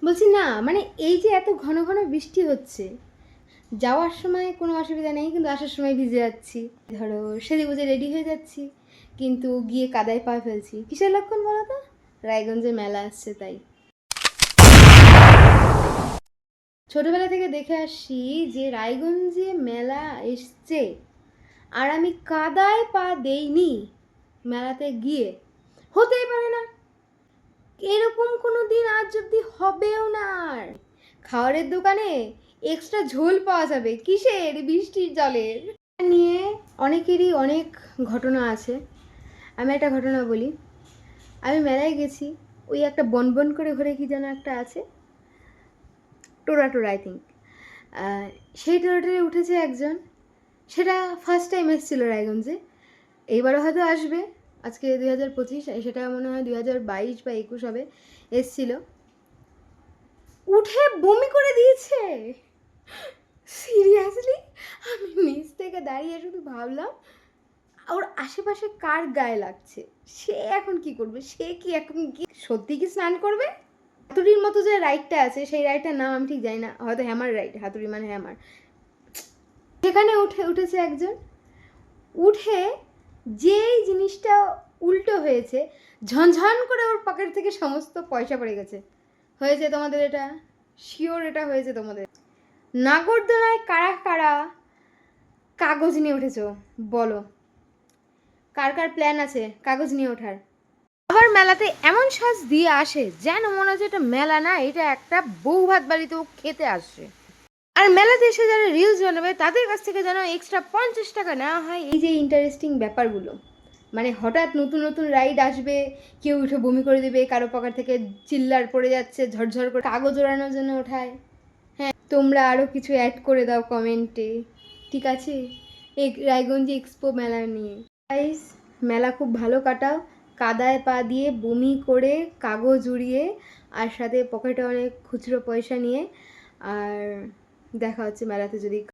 বলছি না, মানে এই যে এত ঘন ঘন বৃষ্টি হচ্ছে, যাওয়ার সময় কোনো অসুবিধা নেই, কিন্তু আসার সময় ভিজে যাচ্ছি। ধরো সেজে গুজে রেডি হয়ে যাচ্ছি, কিন্তু গিয়ে কাদায় পা ফেলছি। কিসের লক্ষণ বলো তো? রায়গঞ্জে মেলা আসছে তাই। ছোটবেলা থেকে দেখে আসছি যে রায়গঞ্জে মেলা এসছে, আর আমি কাদায় পা দেইনি মেলাতে গিয়ে, হতেই পারে না। এরকম কোনো দিন আজ অব্দি হবেও না। আর খাবারের দোকানে এক্সট্রা ঝোল পাওয়া যাবে কিসের? বৃষ্টির জলের। নিয়ে অনেকেরই অনেক ঘটনা আছে। আমি একটা ঘটনা বলি। আমি মেলায় গেছি, ওই একটা বনবন করে ঘরে কি যেন একটা আছে, টোরা টোরা আই থিঙ্ক। সেই টোরাটারে উঠেছে একজন। সেটা ফার্স্ট টাইম এসেছিলো রায়গঞ্জে, এইবারও হয়তো আসবে। আজকে 2025, সেটা মনে হয় 2022 বা 21 হবে এসছিল। উঠে বমি করে দিয়েছে। সিরিয়াসলি আমি নিচ থেকে দাঁড়িয়ে শুধু ভাবলাম ওর আশেপাশে কার গায়ে লাগছে, সে এখন কি করবে, সে কি এখন কি সত্যি কি স্নান করবে? হাতুড়ির মতো যে রাইডটা আছে, সেই রাইডটার নাম আমি ঠিক জানি না, হয়তো হ্যামার রাইড, হাতুড়ি মানে হ্যামার। সেখানে উঠেছে একজন। উঠে যেই জিনিসটা উল্টো হয়েছে, ঝনঝন করে ওর পকেট থেকে সমস্ত পয়সা পড়ে গেছে। হয়েছে তোমাদের এটা? শিওর এটা হয়েছে তোমাদের। নাগরদোলায় কারা কারা কাগজ নিয়ে উঠেছো বলো? কার কার প্ল্যান আছে কাগজ নিয়ে ওঠার? আবার মেলাতে এমন সাজ দিয়ে আসে যেন মনে হচ্ছে এটা মেলা না, এটা একটা বউ ভাত বাড়িতেও খেতে আসছে। আর মেলাতে এসে যারা রিলস বানাবে তাদের কাছ থেকে যেন এক্সট্রা 50 টাকা নেওয়া হয়। এই যে ইন্টারেস্টিং ব্যাপারগুলো, মানে হঠাৎ নতুন নতুন রাইড আসবে, কেউ উঠে বমি করে দেবে, কারো পকেট থেকে চিল্লার পড়ে যাচ্ছে, ঝরঝর করে কাগজ ওড়ানোর জন্য ওঠায়। হ্যাঁ, তোমরা আরও কিছু অ্যাড করে দাও কমেন্টে, ঠিক আছে? এই রায়গঞ্জ এক্সপো মেলা নিয়ে। গাইস, মেলা খুব ভালো কাটাও, কাদায় পা দিয়ে বমি করে কাগজ উড়িয়ে, আর সাথে পকেটে অনেক খুচরো পয়সা নিয়ে। আর দেখা হচ্ছে মেলাতে যদি